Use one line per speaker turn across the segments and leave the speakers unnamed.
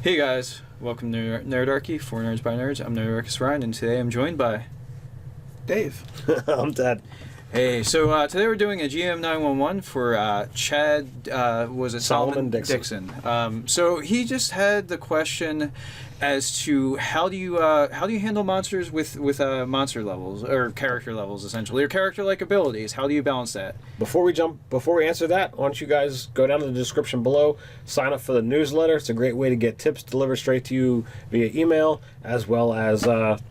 Hey guys, welcome to Nerdarchy, for Nerds by Nerds. I'm Nerdarchy Ryan, and today I'm joined by
Dave.
I'm dead.
Hey, so today we're doing a GM 911 for Chad, was it Solomon Dixon? So he just had the question as to how do you handle monsters with monster levels or character levels, essentially, or character-like abilities. How do you balance that?
Before we answer that, why don't you guys go down to the description below, sign up for the newsletter. It's a great way to get tips delivered straight to you via email, as well as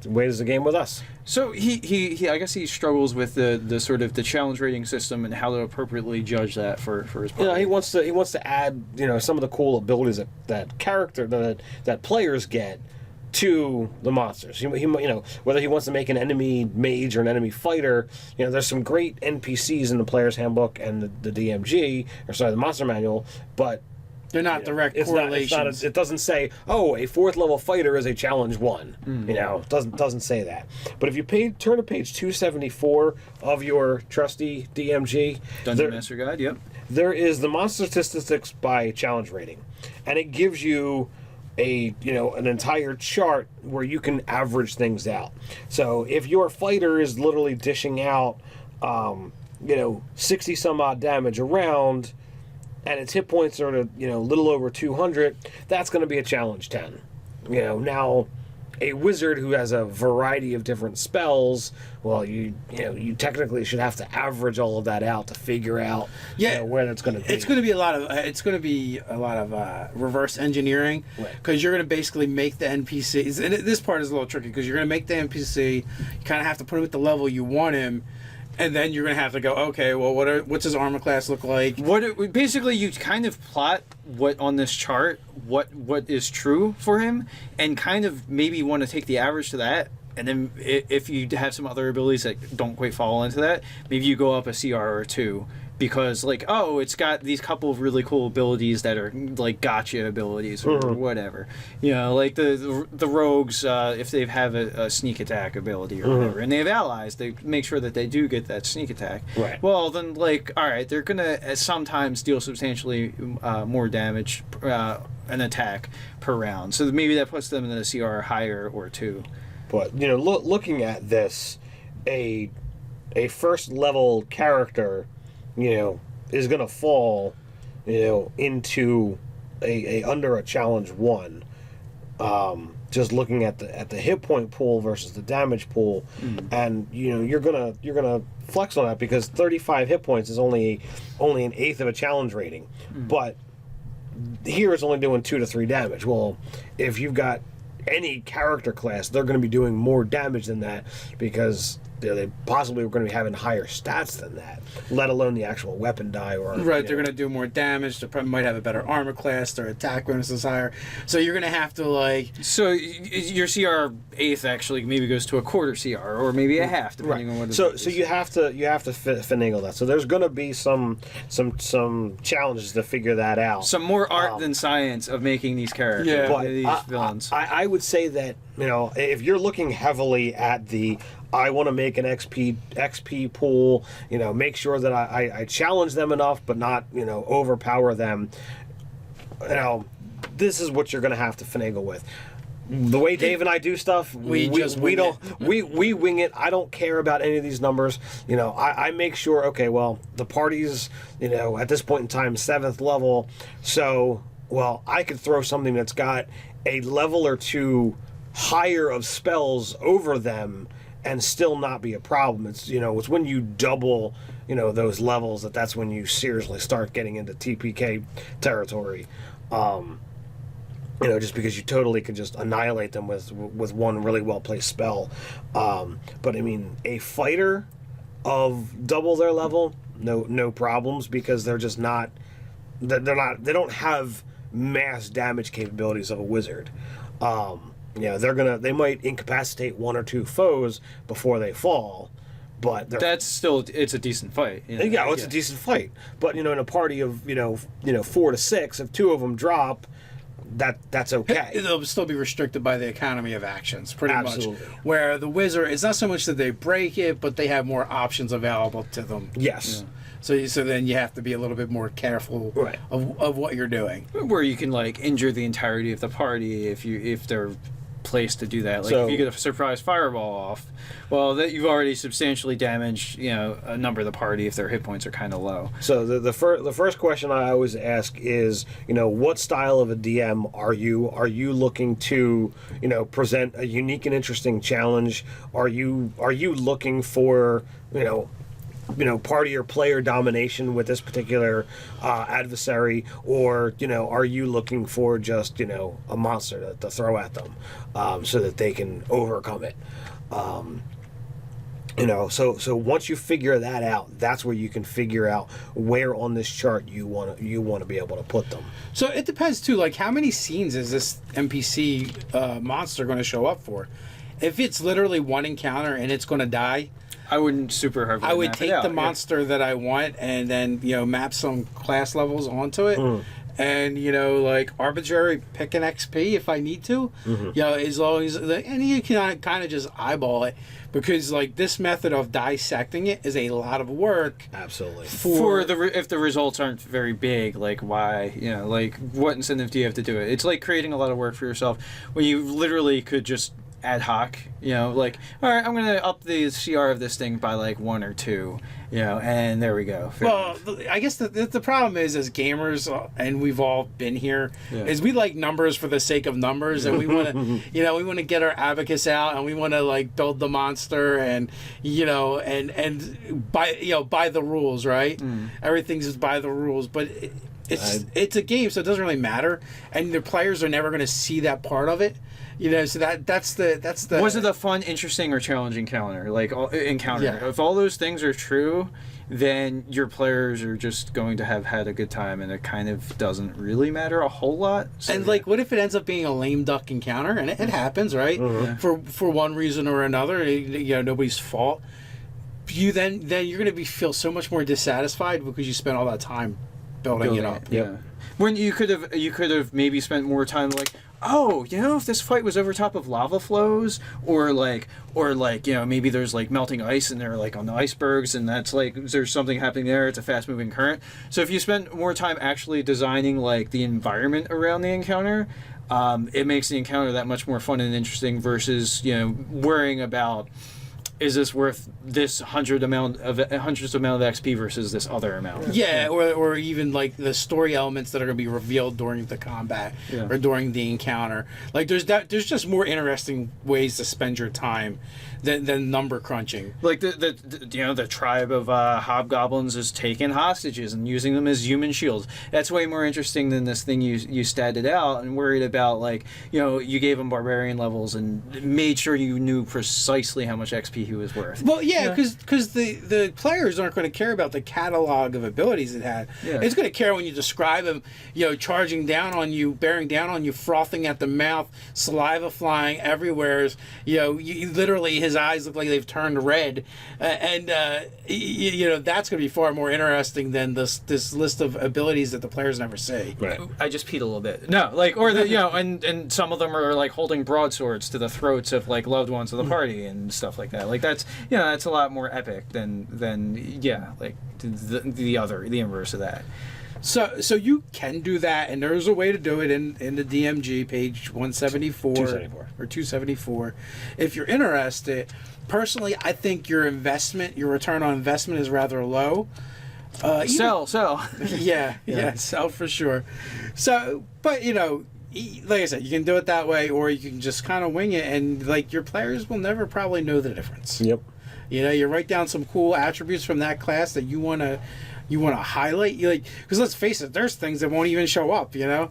ways to game with us.
So he I guess he struggles with the sort of the challenge rating system and how to appropriately judge that for his party.
You know, he wants to add, you know, some of the cool abilities that players get to the monsters. He you know, whether he wants to make an enemy mage or an enemy fighter, you know, there's some great NPCs in the player's handbook and the DMG, the monster manual, but
They're not direct correlations.
It doesn't say, oh, a 4th level fighter is a challenge 1. You know, it doesn't say that. But if you turn to page 274 of your trusty DMG,
Dungeon Master Guide, yep.
There is the monster statistics by challenge rating, and it gives you an entire chart where you can average things out. So if your fighter is literally dishing out 60 some odd damage a round, and its hit points are at a little over 200, that's going to be a challenge 10. Now a wizard who has a variety of different spells, well, you technically should have to average all of that out to figure out where that's going to be.
It's going to be a lot of reverse engineering, because you're going to basically make the NPCs, and this part is a little tricky because you're going to make the NPC, you kind of have to put him at the level you want him. And then you're going to have to go, okay, well, what's his armor class look like?
Basically, you kind of plot what on this chart, what is true for him, and kind of maybe want to take the average to that. And then if you have some other abilities that don't quite fall into that, maybe you go up a CR or 2. Because, like, oh, it's got these couple of really cool abilities that are, like, gotcha abilities or whatever. You know, like the rogues, if they have a sneak attack ability or whatever, and they have allies, they make sure that they do get that sneak attack.
Right.
Well, then, like, all right, they're going to sometimes deal substantially more damage, an attack per round. So maybe that puts them in a CR higher or 2.
But, looking at this, a first level character, is going to fall, into a under a challenge 1. Just looking at the hit point pool versus the damage pool, and you're gonna flex on that because 35 hit points is only an eighth of a challenge rating, but here it's only doing 2 to 3 damage. Well, if you've got any character class, they're going to be doing more damage than that because they possibly are going to be having higher stats than that, let alone the actual weapon die.
They're going to do more damage. They probably might have a better armor class. Their attack bonus is higher. So you're going to have to,
So your CR 8th actually maybe goes to a quarter CR or maybe a half, depending on what it is.
So you have to finagle that. So there's going to be some challenges to figure that out.
Some more art than science of making these characters, these villains.
I would say that, if you're looking heavily at I want to make an XP pool, make sure that I challenge them enough, but not, overpower them. This is what you're going to have to finagle with. The way Dave and I do stuff, we wing it. I don't care about any of these numbers. I make sure, okay, well, the party's, at this point in time, 7th level. So, well, I could throw something that's got a level or 2 higher of spells over them and still not be a problem. It's it's when you double those levels that's when you seriously start getting into TPK territory. Just because you totally can just annihilate them with one really well placed spell. But I mean, a fighter of double their level, no problems, because they're just not. They don't have mass damage capabilities of a wizard. They might incapacitate 1 or 2 foes before they fall, but
it's a decent fight.
It's a decent fight. But in a party of 4 to 6, if 2 of them drop, that's okay.
They'll still be restricted by the economy of actions, pretty
Absolutely.
much. Where the wizard, it's not so much that they break it, but they have more options available to them.
Yes.
So then you have to be a little bit more careful
Right.
of what you're doing.
Where you can like injure the entirety of the party if they're placed to do that. Like
So-
if you get a surprise fireball off, well, that you've already substantially damaged a number of the party if their hit points are kind of low.
So the first question I always ask is, what style of a DM are you? Are you looking to, present a unique and interesting challenge? Are you looking for, party or player domination with this particular adversary, or are you looking for just a monster to throw at them so that they can overcome it? So once you figure that out, that's where you can figure out where on this chart you want to be able to put them.
So it depends too. Like, how many scenes is this NPC monster going to show up for? If it's literally one encounter and it's going to die,
I wouldn't super heavily.
I would
map it
take
out,
the
yeah.
monster that I want and then map some class levels onto it, and like arbitrary pick an XP if I need to. As long as and you can kind of just eyeball it, because like this method of dissecting it is a lot of work.
Absolutely.
If the results aren't very big, like why, like what incentive do you have to do it? It's like creating a lot of work for yourself when you literally could just ad hoc, like, all right, I'm gonna up the CR of this thing by like 1 or 2, and there we go. Fair
Well,
enough.
I guess the problem is, as gamers, and we've all been here,
Yeah.
is we like numbers for the sake of numbers, and we want to, we want to get our abacus out, and we want to like build the monster, and and by the rules, right? Everything's just by the rules, but it's a game, so it doesn't really matter, and the players are never going to see that part of it. So that's the.
Was it a fun, interesting, or challenging encounter?
Yeah.
If all those things are true, then your players are just going to have had a good time, and it kind of doesn't really matter a whole lot. So,
And like, what if it ends up being a lame duck encounter? And it happens, right? For one reason or another, nobody's fault. Then you're going to feel so much more dissatisfied because you spent all that time building it up.
Yeah. When you could have maybe spent more time like, oh, if this fight was over top of lava flows, or maybe there's like melting ice and they're like on the icebergs, and that's like there's something happening there. It's a fast moving current. So if you spent more time actually designing like the environment around the encounter, it makes the encounter that much more fun and interesting versus worrying about, is this worth this hundreds amount of XP versus this other amount?
Yeah, or even like the story elements that are going to be revealed during the combat or during the encounter. Like there's just more interesting ways to spend your time than number crunching.
Like the tribe of hobgoblins is taking hostages and using them as human shields. That's way more interesting than this thing you statted out and worried about. Like you gave him barbarian levels and made sure you knew precisely how much XP he was worth.
Well, yeah, because the players aren't going to care about the catalog of abilities it had.
Yeah.
It's going to care when you describe him, charging down on you, bearing down on you, frothing at the mouth, saliva flying everywhere. You literally, his eyes look like they've turned red, and that's going to be far more interesting than this list of abilities that the players never see.
Right.
I just peed a little bit. No, and some of them are like holding broadswords to the throats of like loved ones of the party and stuff like that. Like that's that's a lot more epic than like the inverse of that.
So you can do that, and there's a way to do it in the DMG page 174
274.
or 274. If you're interested, personally, I think your return on investment is rather low.
Sell.
Yeah, sell for sure. So, but like I said, you can do it that way, or you can just kind of wing it, and like your players will never probably know the difference.
Yep.
You write down some cool attributes from that class that you want to highlight. Because let's face it, there's things that won't even show up.
Yeah.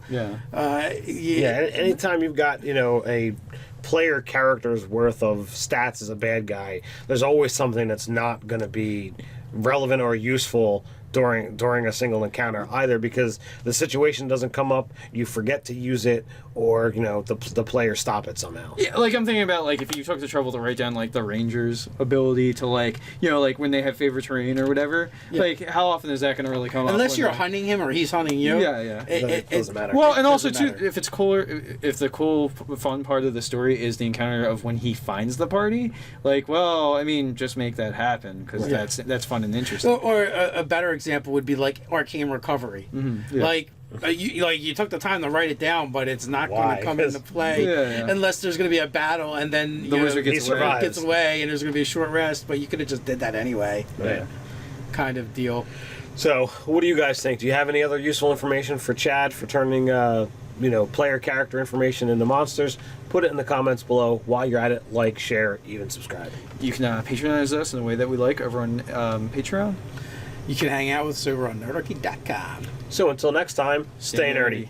Anytime you've got a player character's worth of stats as a bad guy, there's always something that's not going to be relevant or useful during a single encounter, either because the situation doesn't come up, you forget to use it, or the player stop it somehow.
Yeah, like I'm thinking about like if you took the trouble to write down like the Rangers' ability to like like when they have favorite terrain or whatever.
Yeah.
Like how often is that going to really come up?
Unless you're hunting him or he's hunting you.
Yeah.
It doesn't matter.
Well, and also
doesn't
too,
matter.
if it's cooler, if the cool, fun part of the story is the encounter of when he finds the party, like, well, I mean, just make that happen because that's fun and interesting.
Or a better example would be like Arcane Recovery.
Yeah.
Like you took the time to write it down, but it's not going
Why?
to come into play
Yeah.
unless there's going to be a battle, and then
The wizard gets away.
gets away, and there's going to be a short rest. But you could have just did that anyway,
Right.
kind of deal.
So, what do you guys think? Do you have any other useful information for Chad for turning, player character information into monsters? Put it in the comments below. While you're at it, like, share, even subscribe.
You can patronize us in a way that we like over on Patreon.
You can hang out with us over on Nerdarchy.com.
So, until next time, stay nerdy.